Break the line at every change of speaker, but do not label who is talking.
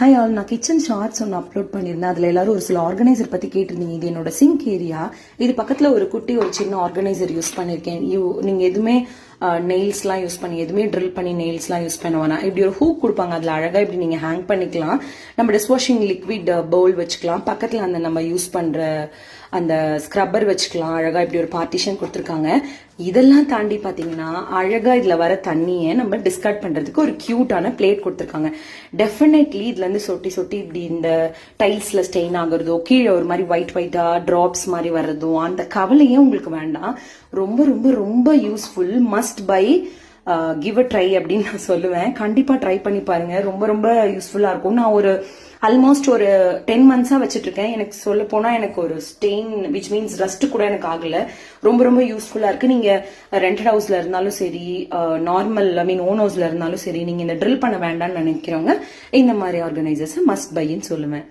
Hi all, நான் kitchen shorts ஒன்று upload பண்ணியிருந்தேன். அதில் எல்லாரும் ஒரு சில ஆர்கனைசர் பற்றி கேட்டிருந்தீங்க. இது என்னோட சிங்க் ஏரியா. இது பக்கத்தில் ஒரு குட்டி ஒரு சின்ன ஆர்கனைசர் யூஸ் பண்ணியிருக்கேன். நீங்கள் எதுவுமே நெயில்ஸ்லாம் யூஸ் பண்ணி எதுவுமே ட்ரில் பண்ணி நெயில்ஸ்லாம் யூஸ் பண்ண வேணாம். இப்படி ஒரு ஹூக் கொடுப்பாங்க, அதில் அழகாக இப்படி நீங்கள் ஹேங் பண்ணிக்கலாம். நம்ம டிஷ்வாஷிங் லிக்விட் பவுல் வச்சுக்கலாம். பக்கத்தில் அந்த நம்ம யூஸ் பண்ணுற அந்த ஸ்க்ரப்பர் வச்சுக்கலாம். அழகாக இப்படி ஒரு பார்ட்டிஷன் கொடுத்துருக்காங்க. இதெல்லாம் தாண்டி பார்த்தீங்கன்னா அழகாக இதில் வர தண்ணியை நம்ம டிஸ்கார்ட் பண்ணுறதுக்கு ஒரு க்யூட்டான பிளேட் கொடுத்துருக்காங்க. டெஃபினெட்லி இதுலேருந்து சொட்டி சொட்டி இப்படி இந்த டைல்ஸில் ஸ்டெயின் ஆகுறதோ, கீழே ஒரு மாதிரி ஒயிட்டாக ட்ராப்ஸ் மாதிரி வர்றதோ, அந்த கவலையே உங்களுக்கு வேண்டாம். ரொம்ப ரொம்ப ரொம்ப useful. Must by, give a try அப்படின்னு நான் சொல்லுவேன். கண்டிப்பாக ட்ரை பண்ணி பாருங்க. ரொம்ப ரொம்ப யூஸ்ஃபுல்லாக இருக்கும். நான் ஒரு ஆல்மோஸ்ட் ஒரு 10 months வச்சுட்டு இருக்கேன். எனக்கு சொல்ல போனா எனக்கு ஒரு ஸ்டெயின் விச் மீன்ஸ் ரஸ்ட் கூட எனக்கு ஆகல. ரொம்ப ரொம்ப யூஸ்ஃபுல்லா இருக்கு. நீங்க ரெண்டட் ஹவுஸ்ல இருந்தாலும் சரி, நார்மல் ஓன் ஹவுஸ்ல இருந்தாலும் சரி, நீங்க இந்த ட்ரில் பண்ண வேண்டாம்னு நினைக்கிறவங்க இந்த மாதிரி ஆர்கனைசர்ஸ் மஸ்ட் பைன்னு சொல்லுவேன்.